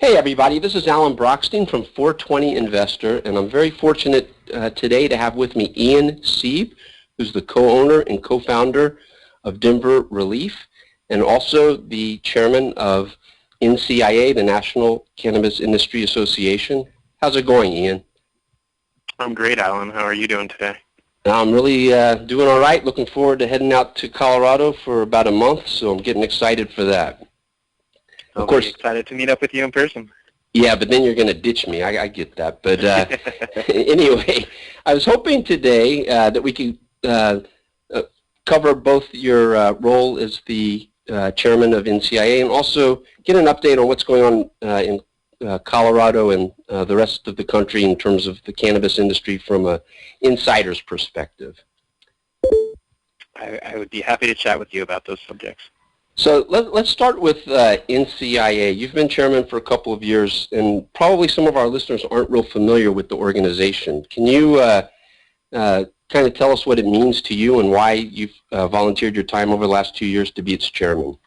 Hey everybody, this is Alan Brochstein from 420 Investor, and I'm very fortunate today to have with me Ean Seeb, who's the co-owner and co-founder of Denver Relief, and also the chairman of NCIA, the National Cannabis Industry Association. How's it going, Ian? I'm great, Alan. How are you doing today? I'm really doing all right. Looking forward to heading out to Colorado for about a month, so I'm getting excited for that. Of course, excited to meet up with you in person. Yeah, but then you're going to ditch me. I get that. But anyway, I was hoping today that we could cover both your role as the chairman of NCIA and also get an update on what's going on in Colorado and the rest of the country in terms of the cannabis industry from an insider's perspective. I would be happy to chat with you about those subjects. So let's start with NCIA. You've been chairman for a couple of years, and probably some of our listeners aren't real familiar with the organization. Can you kind of tell us what it means to you and why you've volunteered your time over the last 2 years to be its chairman?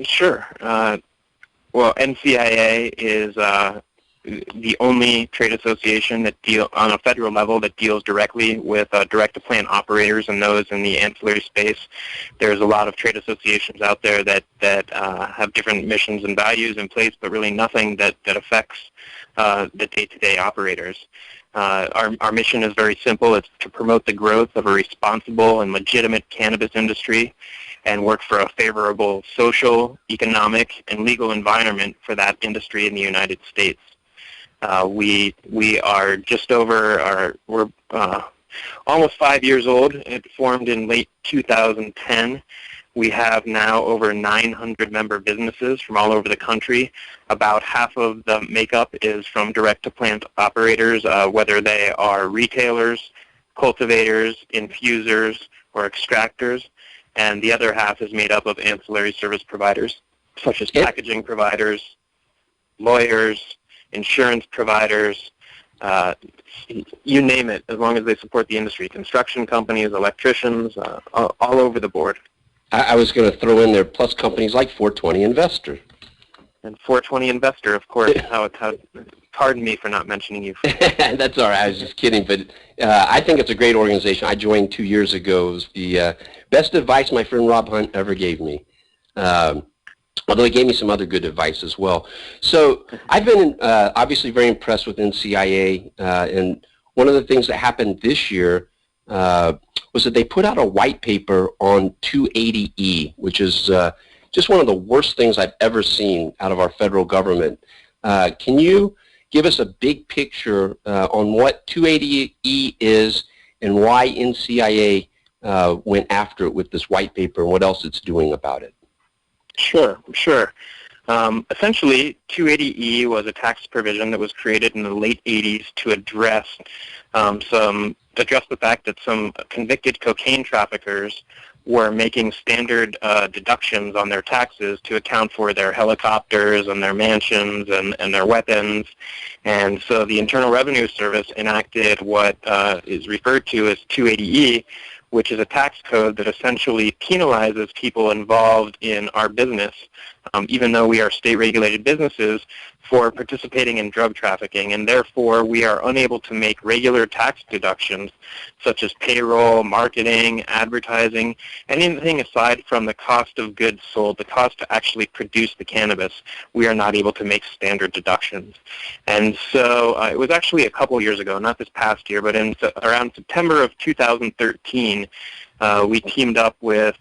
Sure. Well, NCIA is the only trade association that on a federal level that deals directly with direct-to-plant operators and those in the ancillary space. There's a lot of trade associations out there that have different missions and values in place, but really nothing that affects the day-to-day operators. Our mission is very simple. It's to promote the growth of a responsible and legitimate cannabis industry and work for a favorable social, economic, and legal environment for that industry in the United States. We are just over, we're almost 5 years old. It formed in late 2010. We have now over 900 member businesses from all over the country. About half of the makeup is from direct-to-plant operators, whether they are retailers, cultivators, infusers, or extractors. And the other half is made up of ancillary service providers, such as packaging providers, lawyers, insurance providers, you name it, as long as they support the industry. Construction companies, electricians, all over the board. I was going to throw in there plus companies like 420 Investor. And 420 Investor, of course. Pardon me for not mentioning you. That's all right. I was just kidding. But I think it's a great organization. I joined 2 years ago. It was the best advice my friend Rob Hunt ever gave me. Although he gave me some other good advice as well. So I've been obviously very impressed with NCIA. And one of the things that happened this year was that they put out a white paper on 280E, which is just one of the worst things I've ever seen out of our federal government. Can you give us a big picture on what 280E is and why NCIA went after it with this white paper and what else it's doing about it? Sure. Essentially, 280E was a tax provision that was created in the late 80s to address the fact that some convicted cocaine traffickers were making standard deductions on their taxes to account for their helicopters and their mansions and their weapons. And so the Internal Revenue Service enacted what is referred to as 280E, which is a tax code that essentially penalizes people involved in our business, even though we are state-regulated businesses, for participating in drug trafficking. And therefore, we are unable to make regular tax deductions, such as payroll, marketing, advertising, anything aside from the cost of goods sold, the cost to actually produce the cannabis. We are not able to make standard deductions. And so it was actually a couple years ago, not this past year, but around September of 2013, we teamed up with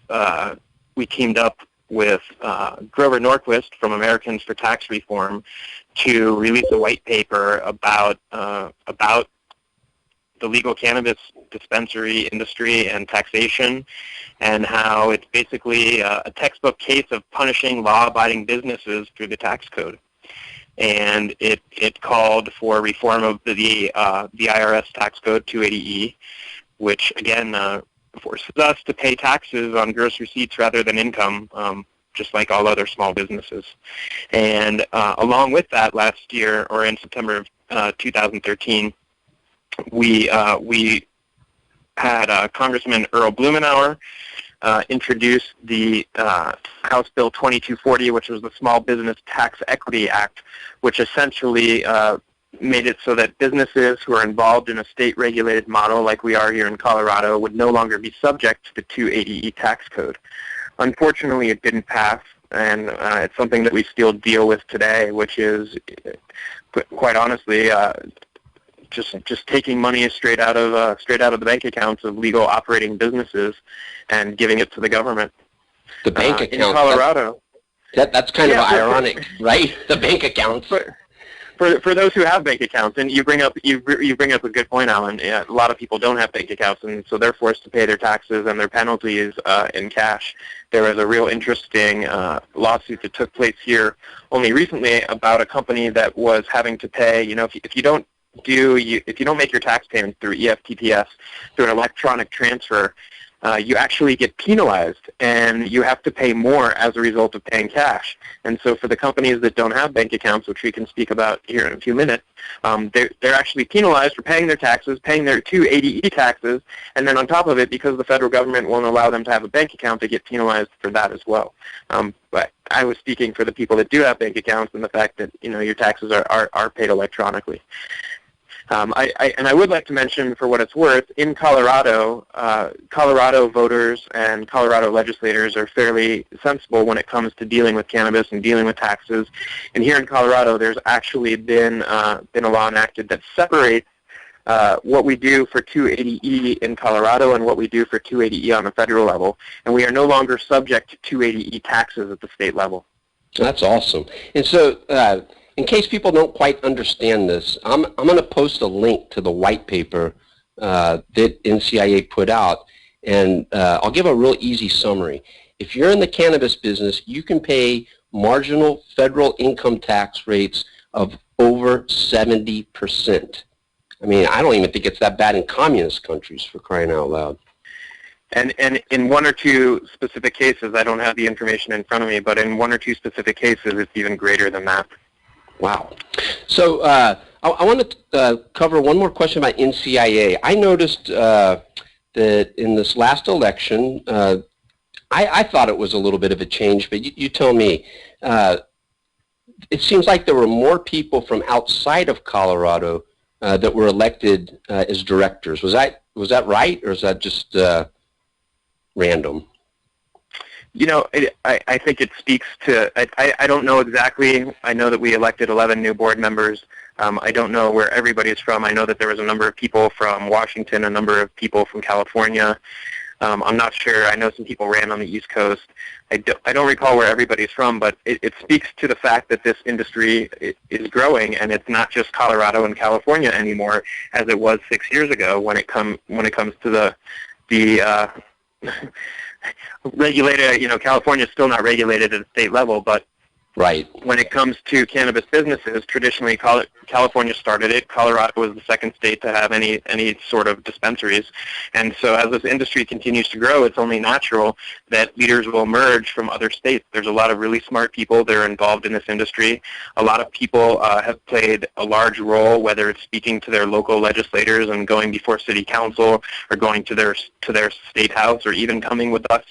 Grover Norquist from Americans for Tax Reform to release a white paper about the legal cannabis dispensary industry and taxation, and how it's basically a textbook case of punishing law-abiding businesses through the tax code. And it called for reform of the IRS tax code 280E, which again forces us to pay taxes on gross receipts rather than income, just like all other small businesses. And along with that, last year, or in September of 2013, we had Congressman Earl Blumenauer introduced the House Bill 2240, which was the Small Business Tax Equity Act, which essentially made it so that businesses who are involved in a state-regulated model like we are here in Colorado would no longer be subject to the 280E tax code. Unfortunately, it didn't pass, and it's something that we still deal with today, which is, quite honestly, just taking money straight out of the bank accounts of legal operating businesses and giving it to the government. The bank account in Colorado. That's kind of ironic, right? The bank accounts. For those who have bank accounts, and you bring up a good point, Alan. Yeah, a lot of people don't have bank accounts, and so they're forced to pay their taxes and their penalties in cash. There was a real interesting lawsuit that took place here only recently about a company that was having to pay. You know, if you don't make your tax payments through EFTPS, through an electronic transfer, you actually get penalized, and you have to pay more as a result of paying cash. And so for the companies that don't have bank accounts, which we can speak about here in a few minutes, they're actually penalized for paying their taxes, paying their 280E taxes, and then on top of it, because the federal government won't allow them to have a bank account, they get penalized for that as well. But I was speaking for the people that do have bank accounts and the fact that, you know, your taxes are paid electronically. I would like to mention, for what it's worth, in Colorado, Colorado voters and Colorado legislators are fairly sensible when it comes to dealing with cannabis and dealing with taxes. And here in Colorado, there's actually been a law enacted that separates what we do for 280E in Colorado and what we do for 280E on the federal level. And we are no longer subject to 280E taxes at the state level. That's awesome. And so, in case people don't quite understand this, I'm going to post a link to the white paper that NCIA put out, and I'll give a real easy summary. If you're in the cannabis business, you can pay marginal federal income tax rates of over 70%. I mean, I don't even think it's that bad in communist countries, for crying out loud. And in one or two specific cases, I don't have the information in front of me, but in one or two specific cases, it's even greater than that. Wow. So I want to cover one more question about NCIA. I noticed that in this last election, I thought it was a little bit of a change, but you tell me. It seems like there were more people from outside of Colorado that were elected as directors. Was that right, or is that just random? You know, I think it speaks to, I don't know exactly. I know that we elected 11 new board members. I don't know where everybody is from. I know that there was a number of people from Washington, a number of people from California. I'm not sure. I know some people ran on the East Coast. I don't recall where everybody's from, but it speaks to the fact that this industry is growing, and it's not just Colorado and California anymore, as it was 6 years ago when it comes to the regulated. You know, California is still not regulated at a state level, but right. When it comes to cannabis businesses, traditionally California started it. Colorado was the second state to have any sort of dispensaries. And so as this industry continues to grow, it's only natural that leaders will emerge from other states. There's a lot of really smart people that are involved in this industry. A lot of people have played a large role, whether it's speaking to their local legislators and going before city council, or going to their state house, or even coming with us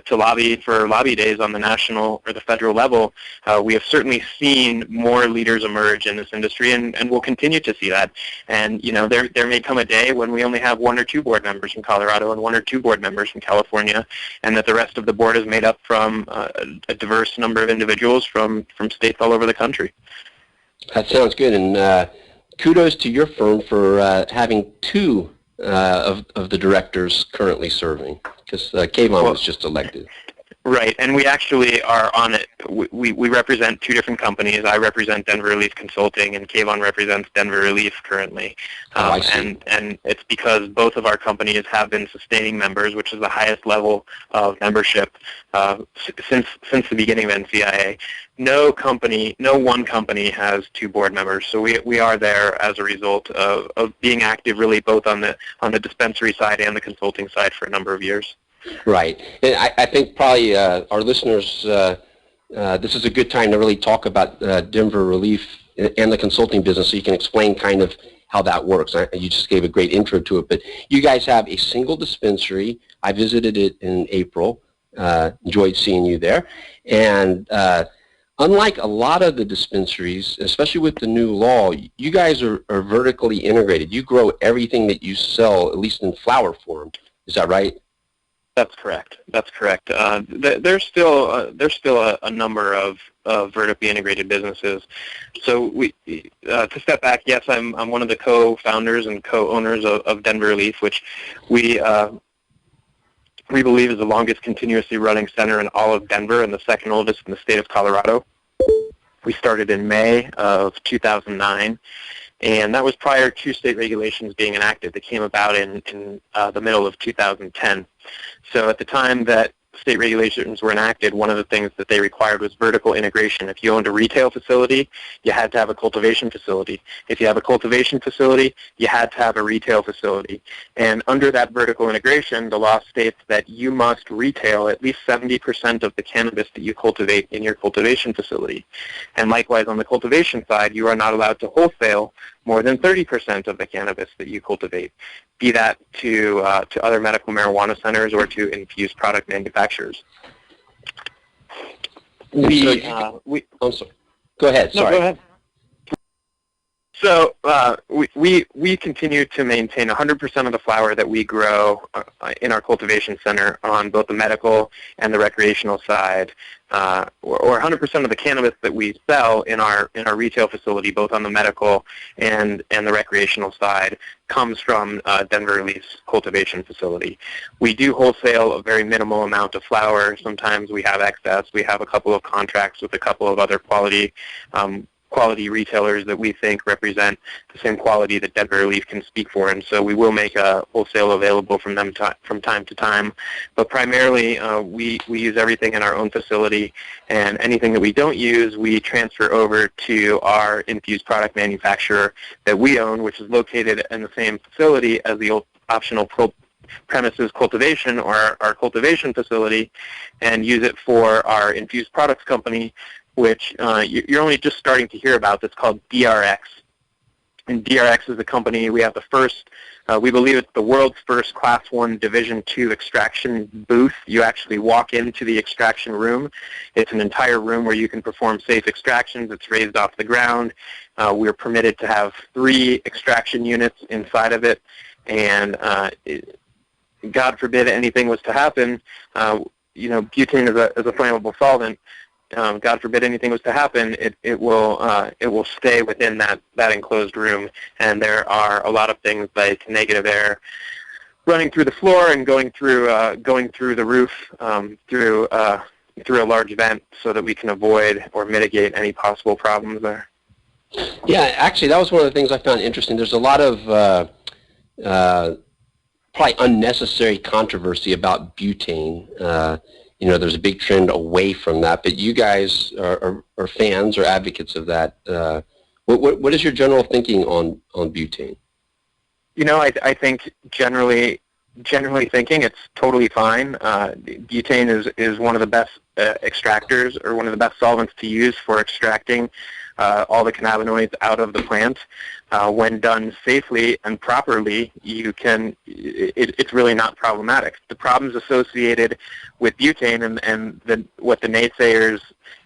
to lobby for lobby days on the national or the federal level. We have certainly seen more leaders emerge in this industry, and we'll continue to see that. And you know, there may come a day when we only have 1 or 2 board members from Colorado and 1 or 2 board members from California, and that the rest of the board is made up from a diverse number of individuals from states all over the country. That sounds good, and kudos to your firm for having 2 of the directors currently serving, because Kayvon was just elected. Right, and we actually are on it. We represent 2 different companies. I represent Denver Relief Consulting, and Kayvon represents Denver Relief currently. I see. And it's because both of our companies have been sustaining members, which is the highest level of membership since the beginning of NCIA. No one company has 2 board members, so we are there as a result of being active, really, both on the dispensary side and the consulting side for a number of years. Right. And I think probably our listeners, this is a good time to really talk about Denver Relief and the consulting business, so you can explain kind of how that works. You just gave a great intro to it, but you guys have a single dispensary I visited it in April. Enjoyed seeing you there. And unlike a lot of the dispensaries, especially with the new law, you guys are vertically integrated. You grow everything that you sell, at least in flower form. Is that right? That's correct. That's correct. There's still a number of vertically integrated businesses. So to step back, yes, I'm one of the co-founders and co-owners of Denver Relief, which we believe is the longest continuously running center in all of Denver and the second oldest in the state of Colorado. We started in May of 2009. And that was prior to state regulations being enacted. They came about in the middle of 2010. So at the time that state regulations were enacted, one of the things that they required was vertical integration. If you owned a retail facility, you had to have a cultivation facility. If you have a cultivation facility, you had to have a retail facility. And under that vertical integration, the law states that you must retail at least 70% of the cannabis that you cultivate in your cultivation facility. And likewise, on the cultivation side, you are not allowed to wholesale more than 30% of the cannabis that you cultivate, be that to other medical marijuana centers or to infused product manufacturers. I'm sorry. Go ahead. No, sorry. go ahead. So we continue to maintain 100% of the flower that we grow in our cultivation center on both the medical and the recreational side, or 100% of the cannabis that we sell in our retail facility, both on the medical and the recreational side, comes from Denver Relief's cultivation facility. We do wholesale a very minimal amount of flower. Sometimes we have excess. We have a couple of contracts with a couple of other quality retailers that we think represent the same quality that Denver Relief can speak for, and so we will make a wholesale available from them from time to time. But primarily, we use everything in our own facility, and anything that we don't use, we transfer over to our infused product manufacturer that we own, which is located in the same facility as the optional premises cultivation or our cultivation facility, and use it for our infused products company, which you're only just starting to hear about. That's called DRX. And DRX is a company, we have the first, we believe it's the world's first Class 1 Division 2 extraction booth. You actually walk into the extraction room. It's an entire room where you can perform safe extractions. It's raised off the ground. We're permitted to have 3 extraction units inside of it. And God forbid anything was to happen, butane is a flammable solvent. God forbid anything was to happen, it will stay within that enclosed room, and there are a lot of things like negative air running through the floor and going through the roof through a large vent, so that we can avoid or mitigate any possible problems there. Yeah, actually, that was one of the things I found interesting. There's a lot of probably unnecessary controversy about butane. There's a big trend away from that, but you guys are fans or advocates of that. What is your general thinking on butane? I think generally thinking it's totally fine. Butane is one of the best extractors, or one of the best solvents to use for extracting all the cannabinoids out of the plant. When done safely and properly, it's really not problematic. The problems associated with butane and what the naysayers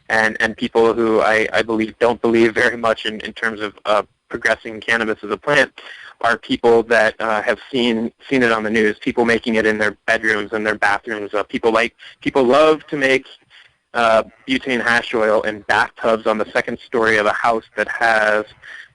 and people who I believe don't believe very much in terms of progressing cannabis as a plant are people that have seen it on the news, people making it in their bedrooms and their bathrooms. People love to make butane hash oil in bathtubs on the second story of a house that has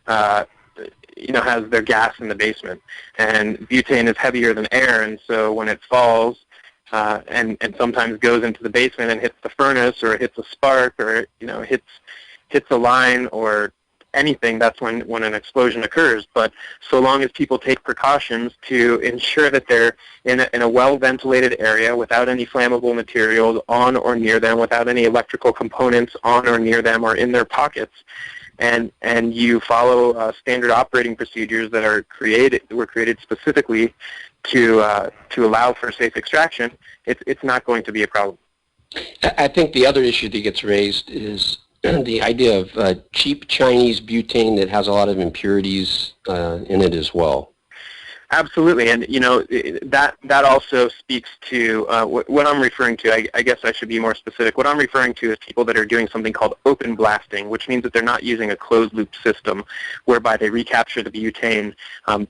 their gas in the basement. And butane is heavier than air, and so when it falls and sometimes goes into the basement and hits the furnace, or it hits a spark, or hits a line or anything, that's when an explosion occurs. But so long as people take precautions to ensure that they're in a well-ventilated area without any flammable materials on or near them, without any electrical components on or near them or in their pockets, and you follow standard operating procedures that were created specifically to allow for safe extraction, it's not going to be a problem. I think the other issue that gets raised is the idea of cheap Chinese butane that has a lot of impurities in it as well. Absolutely, and that also speaks to what I'm referring to. I guess I should be more specific. What I'm referring to is people that are doing something called open blasting, which means that they're not using a closed-loop system, whereby they recapture the butane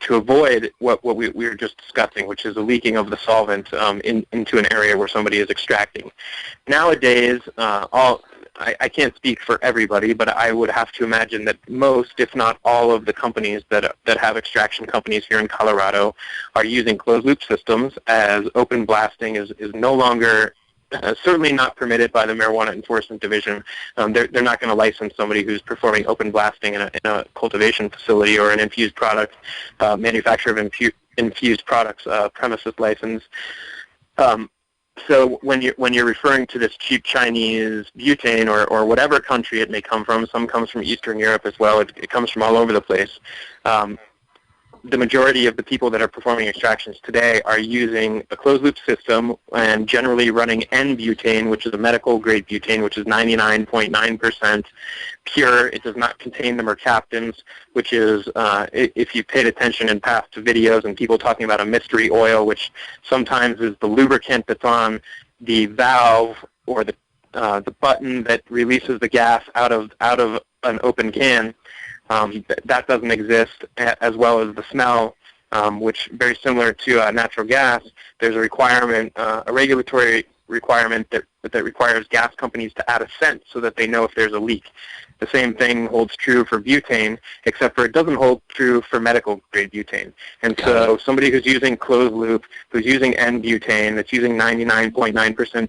to avoid what we were just discussing, which is a leaking of the solvent into an area where somebody is extracting. Nowadays, I can't speak for everybody, but I would have to imagine that most, if not all, of the companies that have extraction companies here in Colorado are using closed-loop systems, as open blasting is no longer, certainly not permitted by the Marijuana Enforcement Division. They're not going to license somebody who's performing open blasting in a cultivation facility or an infused product, manufacturer of infused products, premises license. So when you're referring to this cheap Chinese butane or whatever country it may come from, some comes from Eastern Europe as well, it comes from all over the place. The majority of the people that are performing extractions today are using a closed-loop system and generally running N-butane, which is a medical-grade butane, which is 99.9% pure. It does not contain the mercaptans, which is, if you paid attention in past videos and people talking about a mystery oil, which sometimes is the lubricant that's on the valve or the button that releases the gas out of an open can. That doesn't exist, as well as the smell, which very similar to natural gas. There's a requirement, a regulatory requirement that requires gas companies to add a scent so that they know if there's a leak. The same thing holds true for butane, except for it doesn't hold true for medical-grade butane. And so somebody who's using closed-loop, who's using N-butane, that's using 99.9%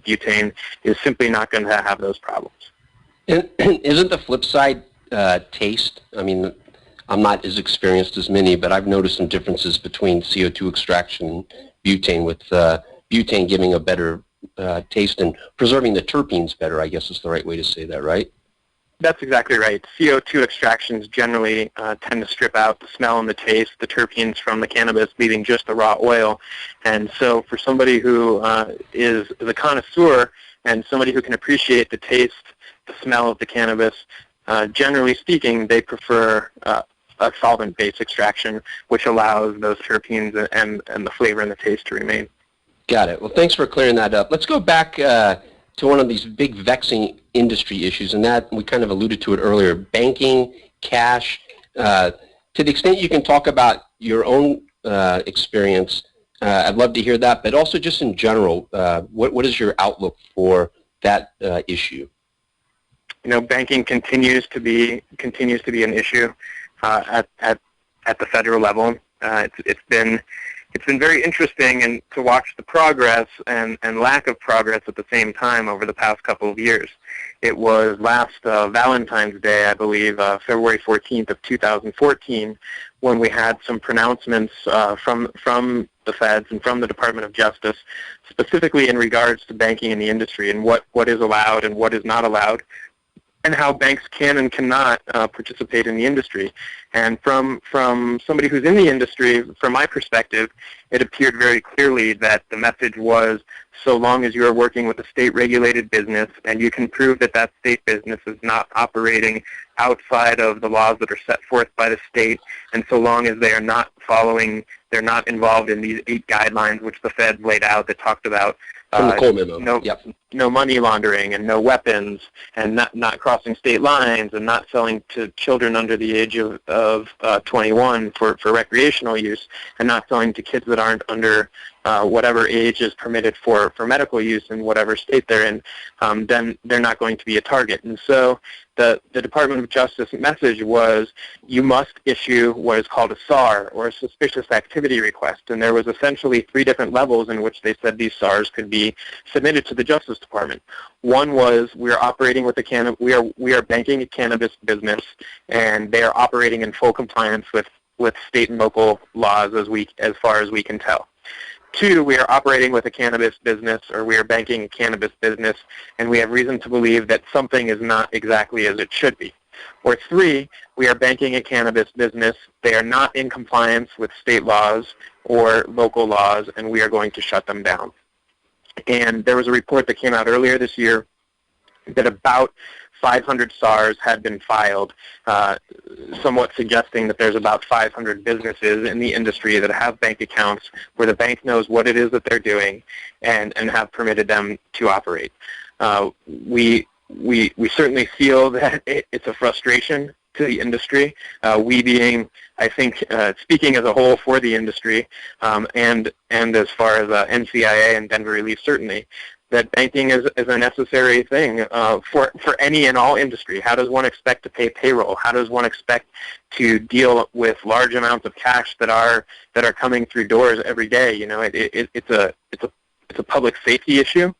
butane, is simply not going to have those problems. And isn't the flip side taste? I mean, I'm not as experienced as many, but I've noticed some differences between CO2 extraction and butane, with butane giving a better taste and preserving the terpenes better, I guess is the right way to say that, right? That's exactly right. CO2 extractions generally tend to strip out the smell and the taste, the terpenes from the cannabis, leaving just the raw oil. And so for somebody who is a connoisseur and somebody who can appreciate the taste, the smell of the cannabis, generally speaking, they prefer a solvent-based extraction, which allows those terpenes and the flavor and the taste to remain. Got it. Well, thanks for clearing that up. Let's go back to one of these big vexing industry issues, and that we kind of alluded to it earlier: banking, cash. To the extent you can talk about your own experience, I'd love to hear that. But also, just in general, what is your outlook for that issue? Banking continues to be an issue at the federal level. It's been very interesting and to watch the progress and lack of progress at the same time over the past couple of years. It was last Valentine's Day, I believe, February 14th of 2014, when we had some pronouncements from the feds and from the Department of Justice, specifically in regards to banking in the industry and what is allowed and what is not allowed, and how banks can and cannot participate in the industry. And from somebody who's in the industry, from my perspective, it appeared very clearly that the message was, so long as you are working with a state-regulated business and you can prove that that state business is not operating outside of the laws that are set forth by the state, and so long as they are not following, they're not involved in these 8 guidelines which the feds laid out that talked about no money laundering and no weapons and not crossing state lines and not selling to children under the age of 21 for recreational use, and not selling to kids that aren't under whatever age is permitted for medical use in whatever state they're in, then they're not going to be a target. And so the Department of Justice message was, you must issue what is called a SAR, or a suspicious activity request. And there was essentially 3 different levels in which they said these SARs could be submitted to the Justice Department. One was, we are operating with we are banking a cannabis business, and they are operating in full compliance with state and local laws as far as we can tell. 2, we are operating with a cannabis business, or we are banking a cannabis business, and we have reason to believe that something is not exactly as it should be. Or 3, we are banking a cannabis business, they are not in compliance with state laws or local laws, and we are going to shut them down. And there was a report that came out earlier this year that about 500 SARs had been filed, somewhat suggesting that there's about 500 businesses in the industry that have bank accounts where the bank knows what it is that they're doing and have permitted them to operate. We certainly feel that it's a frustration to the industry, we being, I think, speaking as a whole for the industry, and as far as NCIA and Denver Relief certainly, that banking is a necessary thing for any and all industry. How does one expect to pay payroll? How does one expect to deal with large amounts of cash that are coming through doors every day? You know, it's a public safety issue.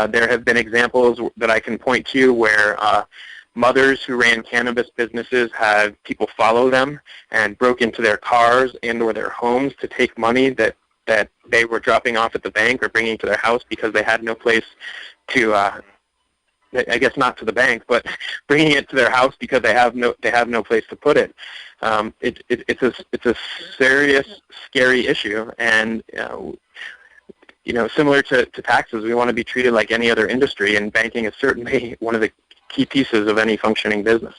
There have been examples that I can point to where mothers who ran cannabis businesses had people follow them and broke into their cars and or their homes to take money that they were dropping off at the bank or bringing to their house because they had no place to, I guess not to the bank, but bringing it to their house because they have no place to put it. It's a serious, scary issue, and you know, similar to taxes, we want to be treated like any other industry, and banking is certainly one of the key pieces of any functioning business.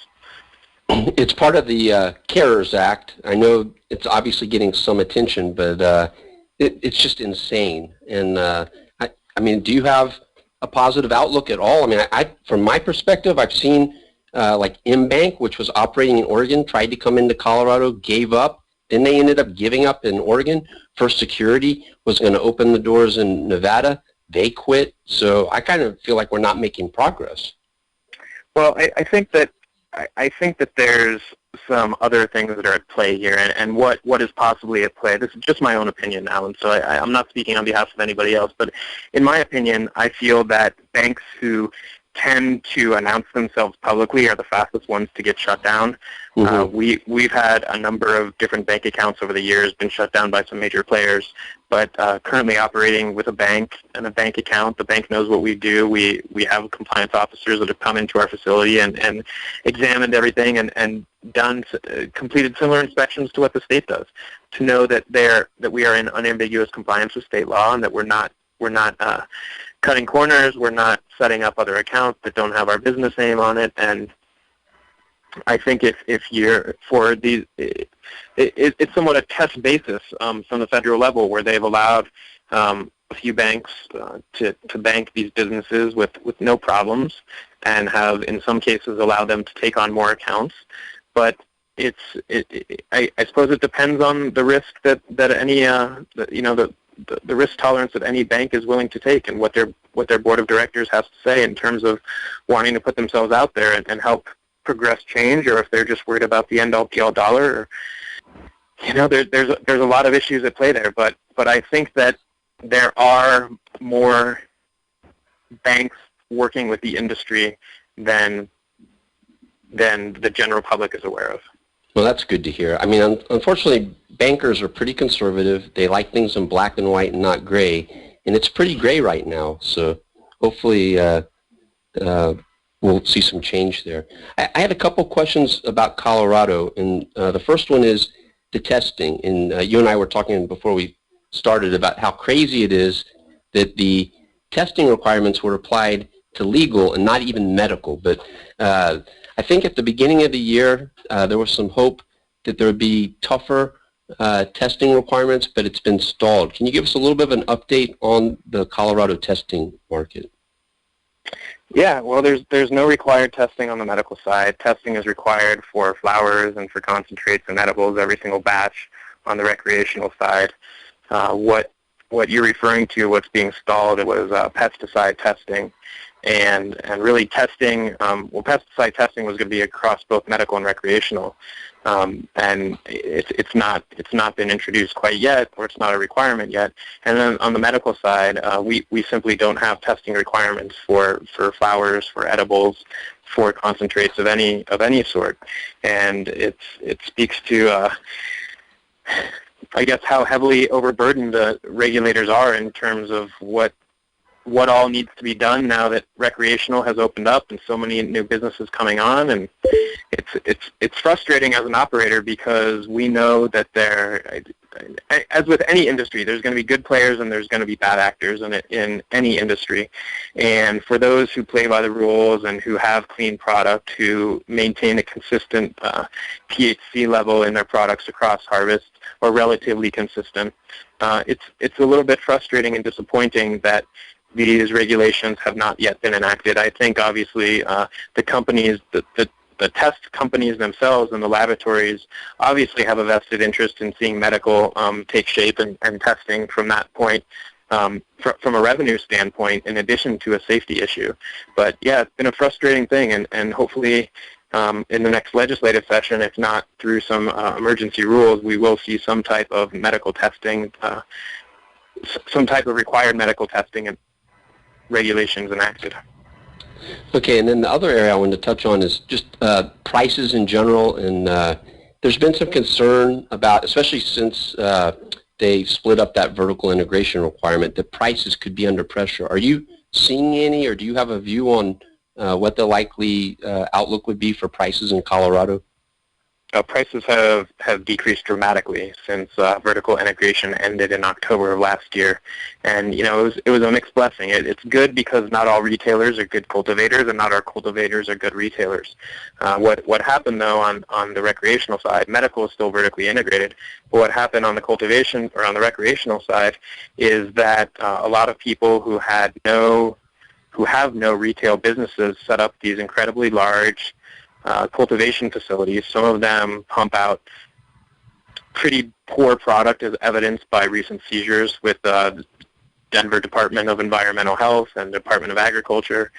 It's part of the CARES Act. I know it's obviously getting some attention, but it's just insane. And I mean, do you have a positive outlook at all? I mean, from my perspective, I've seen like M-Bank, which was operating in Oregon, tried to come into Colorado, gave up. Then they ended up giving up in Oregon. First Security was going to open the doors in Nevada. They quit. So I kind of feel like we're not making progress. Well, I think that there's some other things that are at play here, and what is possibly at play. This is just my own opinion now, and so I'm not speaking on behalf of anybody else. But in my opinion, I feel that banks who tend to announce themselves publicly are the fastest ones to get shut down. Mm-hmm. We've had a number of different bank accounts over the years been shut down by some major players, but currently operating with a bank and a bank account, the bank knows what we do. We have compliance officers that have come into our facility and examined everything and completed similar inspections to what the state does, to know that we are in unambiguous compliance with state law and that we're not cutting corners, we're not setting up other accounts that don't have our business name on it. And I think if you're for these, it's somewhat a test basis from the federal level where they've allowed a few banks to bank these businesses with no problems, and have in some cases allowed them to take on more accounts. But I suppose it depends on the risk that any the risk tolerance that any bank is willing to take, and what their board of directors has to say in terms of wanting to put themselves out there and help progress change, or if they're just worried about the end all be all dollar. Or, you know, there's a lot of issues at play there, but I think that there are more banks working with the industry than the general public is aware of. Well, that's good to hear. I mean, unfortunately, bankers are pretty conservative. They like things in black and white and not gray, and it's pretty gray right now. So hopefully we'll see some change there. I had a couple questions about Colorado, and the first one is the testing. And you and I were talking before we started about how crazy it is that the testing requirements were applied to legal and not even medical. But I think at the beginning of the year, there was some hope that there would be tougher testing requirements, but it's been stalled. Can you give us a little bit of an update on the Colorado testing market? Yeah, well, there's no required testing on the medical side. Testing is required for flowers and for concentrates and edibles, every single batch. On the recreational side, what you're referring to, what's being stalled, it was pesticide testing. And really testing, pesticide testing was going to be across both medical and recreational, and it's not been introduced quite yet, or it's not a requirement yet. And then on the medical side, we simply don't have testing requirements for flowers, for edibles, for concentrates of any sort, and it speaks to I guess how heavily overburdened the regulators are in terms of what all needs to be done now that recreational has opened up and so many new businesses coming on. And it's frustrating as an operator, because we know that as with any industry, there's going to be good players and there's going to be bad actors in any industry. And for those who play by the rules and who have clean product, who maintain a consistent THC level in their products across harvest, or relatively consistent, it's a little bit frustrating and disappointing that these regulations have not yet been enacted. I think obviously the companies, the test companies themselves and the laboratories obviously have a vested interest in seeing medical take shape and testing from that point, from a revenue standpoint, in addition to a safety issue. But yeah, it's been a frustrating thing, and hopefully in the next legislative session, if not through some emergency rules, we will see some type of medical testing, some type of required medical testing and regulations enacted. Okay, and then the other area I wanted to touch on is just prices in general, and there's been some concern about, especially since they split up that vertical integration requirement, that prices could be under pressure. Are you seeing any, or do you have a view on what the likely outlook would be for prices in Colorado? Prices have decreased dramatically since vertical integration ended in October of last year, and it was a mixed blessing. It's good because not all retailers are good cultivators, and not all cultivators are good retailers. What happened though on the recreational side, medical is still vertically integrated, but what happened on the cultivation or on the recreational side is that a lot of people who have no retail businesses set up these incredibly large cultivation facilities. Some of them pump out pretty poor product, as evidenced by recent seizures with the Denver Department of Environmental Health and Department of Agriculture.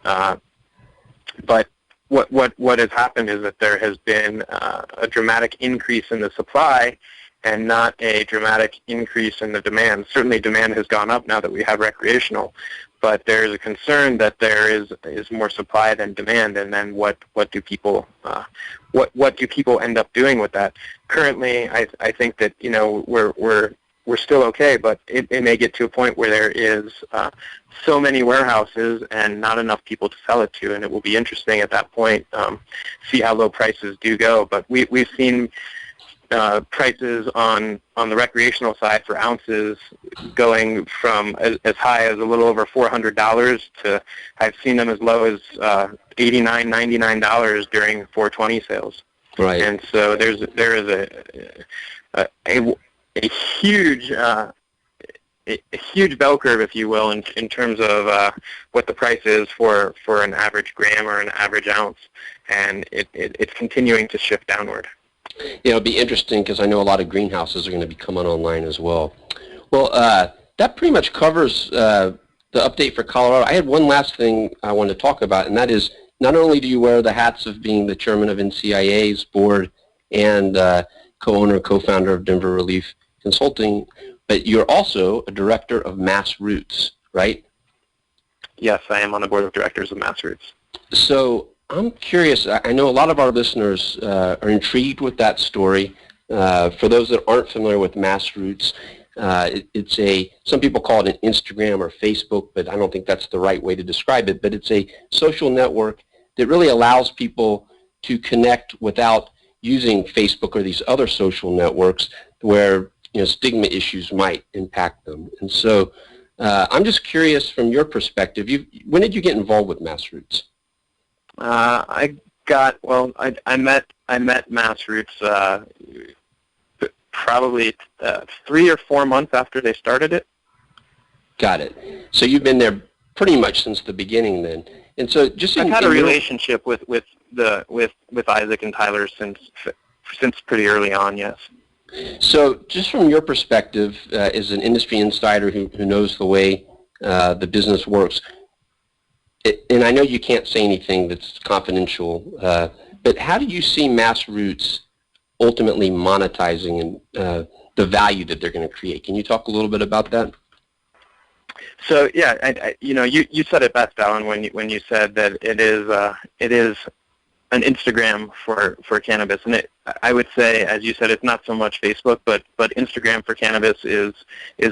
But what has happened is that there has been a dramatic increase in the supply and not a dramatic increase in the demand. Certainly demand has gone up now that we have recreational, but there is a concern that there is more supply than demand, and then what do people end up doing with that? Currently, I think that we're still okay, but it may get to a point where there is so many warehouses and not enough people to sell it to, and it will be interesting at that point see how low prices do go. But we've seen prices on the recreational side for ounces going from as high as a little over $400 to I've seen them as low as $89, $99 during 420 sales. Right. And so there is a huge bell curve, if you will, in terms of what the price is for an average gram or an average ounce, and it's continuing to shift downward. Yeah, it'll be interesting because I know a lot of greenhouses are going to be coming online as well. Well, that pretty much covers the update for Colorado. I had one last thing I wanted to talk about, and that is not only do you wear the hats of being the chairman of NCIA's board and co-owner, co-founder of Denver Relief Consulting, but you're also a director of Mass Roots, right? Yes, I am on the board of directors of Mass Roots. So I'm curious. I know a lot of our listeners are intrigued with that story. For those that aren't familiar with Mass Roots, some people call it an Instagram or Facebook, but I don't think that's the right way to describe it. But it's a social network that really allows people to connect without using Facebook or these other social networks where stigma issues might impact them. And so I'm just curious from your perspective, when did you get involved with Mass Roots? I met Mass Roots probably 3 or 4 months after they started it. Got it. So you've been there pretty much since the beginning then. And so just I've had a relationship with Isaac and Tyler since pretty early on, yes. So just from your perspective as an industry insider who knows the way the business works, and I know you can't say anything that's confidential, but how do you see Mass Roots ultimately monetizing and the value that they're going to create? Can you talk a little bit about that? So yeah, you said it best, Alan, when you said that it is an Instagram for cannabis, and I would say, as you said, it's not so much Facebook, but Instagram for cannabis is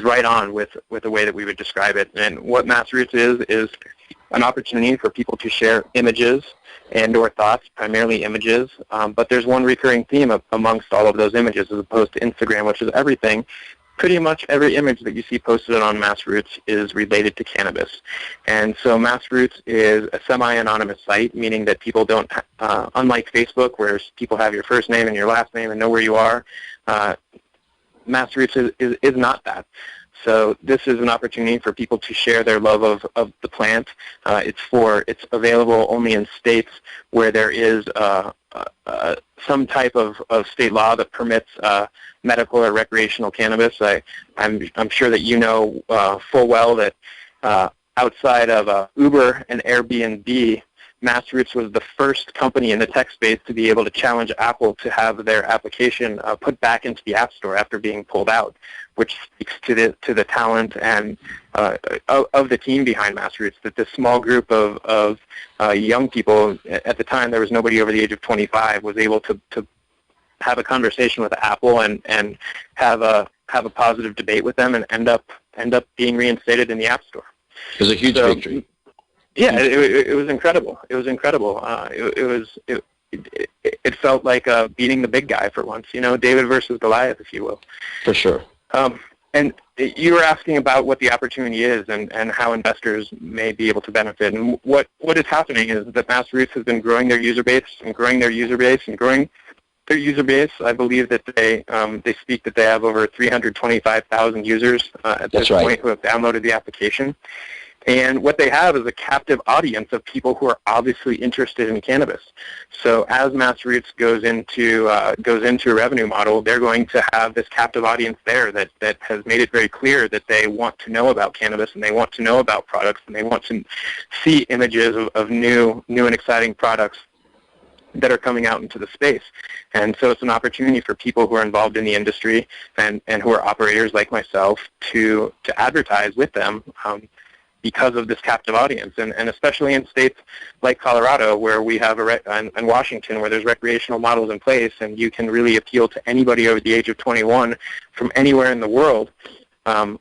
right on with the way that we would describe it. And what Mass Roots is an opportunity for people to share images and or thoughts, primarily images, but there's one recurring theme amongst all of those images as opposed to Instagram, which is everything. Pretty much every image that you see posted on Massroots is related to cannabis. And so Massroots is a semi-anonymous site, meaning that people don't, unlike Facebook, where people have your first name and your last name and know where you are, Massroots is not that. So this is an opportunity for people to share their love of the plant. It's available only in states where there is some type of state law that permits medical or recreational cannabis. I'm sure that you know full well that outside of Uber and Airbnb, Massroots was the first company in the tech space to be able to challenge Apple to have their application put back into the App Store after being pulled out, which speaks to the talent and of the team behind Massroots. That this small group of young people, at the time there was nobody over the age of 25, was able to have a conversation with Apple and have a positive debate with them and end up being reinstated in the App Store. It was a huge victory. Yeah, it was incredible. It was incredible. It felt like beating the big guy for once. You know, David versus Goliath, if you will. For sure. And you were asking about what the opportunity is and how investors may be able to benefit. And what is happening is that Massroots has been growing their user base and growing their user base and growing their user base. I believe that they speak that they have over 325,000 users at this point who have downloaded the application. And what they have is a captive audience of people who are obviously interested in cannabis. So as Massroots goes into a revenue model, they're going to have this captive audience there that has made it very clear that they want to know about cannabis and they want to know about products and they want to see images of new and exciting products that are coming out into the space. And so it's an opportunity for people who are involved in the industry and who are operators like myself to advertise with them because of this captive audience, and especially in states like Colorado, where we have and Washington, where there's recreational models in place, and you can really appeal to anybody over the age of 21 from anywhere in the world,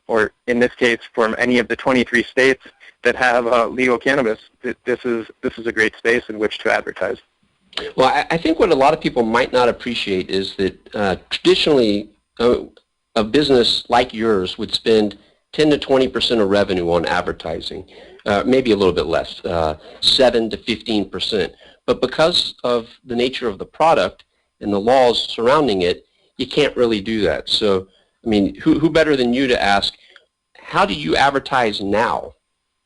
or in this case, from any of the 23 states that have legal cannabis. This is a great space in which to advertise. Well, I think what a lot of people might not appreciate is that traditionally a business like yours would spend 10 to 20% of revenue on advertising, maybe a little bit less, 7 to 15%. But because of the nature of the product and the laws surrounding it, you can't really do that. So, I mean, who better than you to ask, how do you advertise now?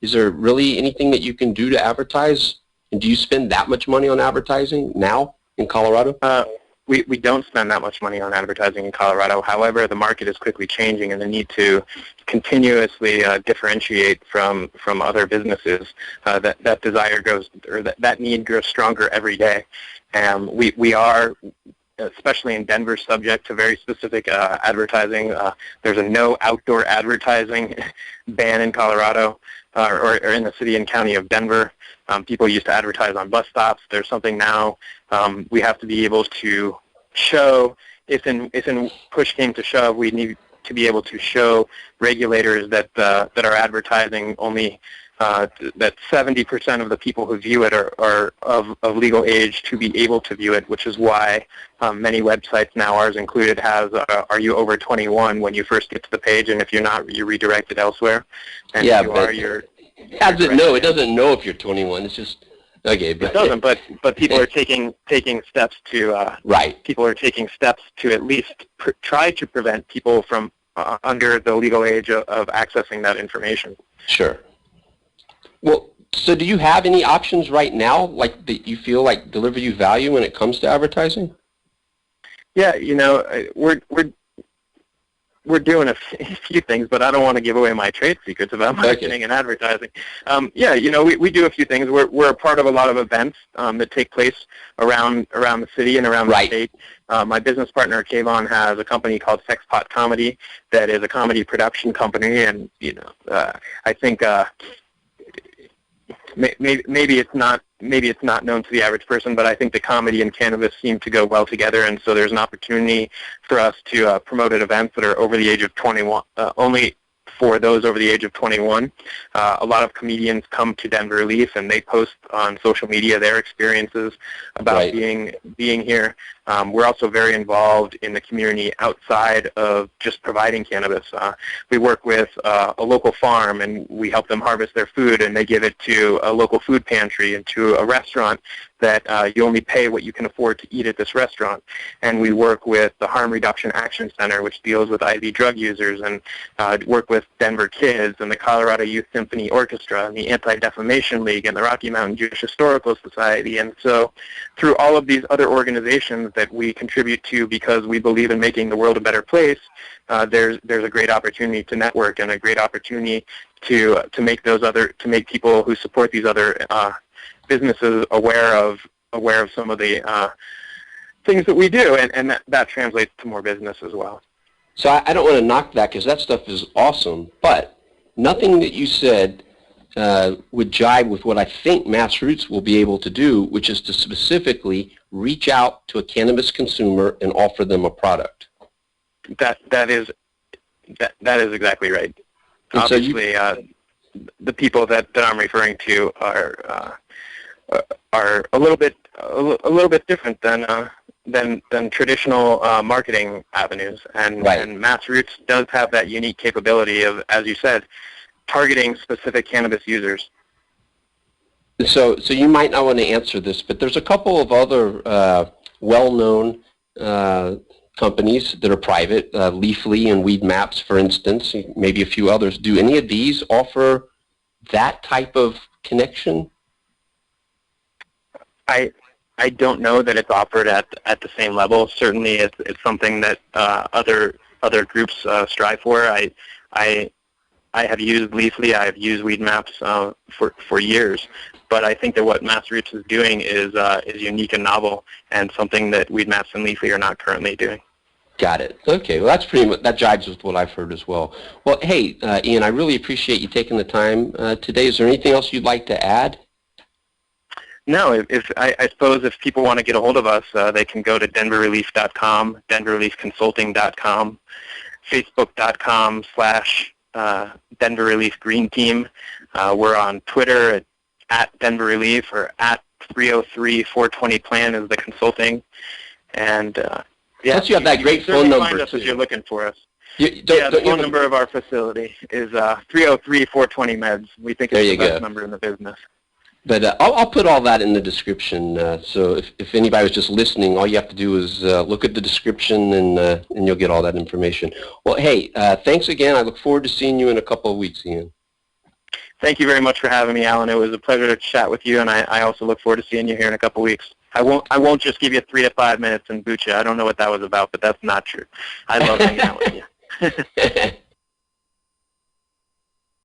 Is there really anything that you can do to advertise? And do you spend that much money on advertising now in Colorado? We don't spend that much money on advertising in Colorado. However, the market is quickly changing, and the need to continuously differentiate from other businesses, that desire grows, or that need grows stronger every day. We are, especially in Denver, subject to very specific advertising. There's a no outdoor advertising ban in Colorado, or in the city and county of Denver. People used to advertise on bus stops. There's something now. We have to be able to show, if in push came to shove, we need to be able to show regulators that are advertising only that 70% of the people who view it are of legal age to be able to view it, which is why many websites now, ours included, has are you over 21 when you first get to the page, and if you're not, you're redirected elsewhere. And yeah, if you but are, you're how does it know? It doesn't know if you're 21. It's just okay. But it doesn't. But people are taking steps to right. People are taking steps to at least try to prevent people from under the legal age of accessing that information. Sure. Well, so do you have any options right now, like that you feel like deliver you value when it comes to advertising? Yeah, you know, we're doing a few things, but I don't want to give away my trade secrets about marketing and advertising. Yeah, you know, we do a few things. We're a part of a lot of events that take place around the city and around the state. My business partner, Kayvon, has a company called Sexpot Comedy that is a comedy production company, and, you know, I think maybe it's not known to the average person, but I think the comedy and cannabis seem to go well together, and so there's an opportunity for us to promote at events that are over the age of 21, only for those over the age of 21. A lot of comedians come to Denver Relief and they post on social media their experiences about being here. We're also very involved in the community outside of just providing cannabis. We work with a local farm and we help them harvest their food, and they give it to a local food pantry and to a restaurant that you only pay what you can afford to eat at this restaurant. And we work with the Harm Reduction Action Center, which deals with IV drug users, and work with Denver Kids and the Colorado Youth Symphony Orchestra and the Anti-Defamation League and the Rocky Mountain Jewish Historical Society. And so through all of these other organizations that we contribute to because we believe in making the world a better place, there's a great opportunity to network and a great opportunity to make people who support these other businesses aware of some of the things that we do, and that translates to more business as well. So I don't want to knock that because that stuff is awesome, but nothing that you said would jibe with what I think Mass Roots will be able to do, which is to specifically reach out to a cannabis consumer and offer them a product. That is exactly right. And obviously, so the people that I'm referring to are a little bit different than traditional marketing avenues, and Mass Roots does have that unique capability of, as you said, targeting specific cannabis users. So you might not want to answer this, but there's a couple of other well-known companies that are private, Leafly and Weed Maps, for instance, maybe a few others. Do any of these offer that type of connection? I don't know that it's offered at the same level. Certainly, it's something that other groups strive for. I have used Leafly. I have used Weed Maps for years, but I think that what Mass Roots is doing is unique and novel, and something that Weed Maps and Leafly are not currently doing. Got it. Okay. Well, that's pretty much, that jives with what I've heard as well. Well, hey, Ian, I really appreciate you taking the time today. Is there anything else you'd like to add? No, I suppose if people want to get a hold of us, they can go to denverrelief.com, denverreliefconsulting.com, facebook.com/Denver Relief Green Team. We're on Twitter at Denver Relief, or at 303-420-PLAN is the consulting. And yeah, plus you have that great phone number find us too. If you're looking for us. The phone number of our facility is 303-420-MEDS. We think it's the best number in the business. But I'll put all that in the description. So if anybody was just listening, all you have to do is look at the description, and you'll get all that information. Well, hey, thanks again. I look forward to seeing you in a couple of weeks, Ian. Thank you very much for having me, Alan. It was a pleasure to chat with you, and I also look forward to seeing you here in a couple of weeks. I won't just give you 3 to 5 minutes and boot you. I don't know what that was about, but that's not true. I love hanging out with you.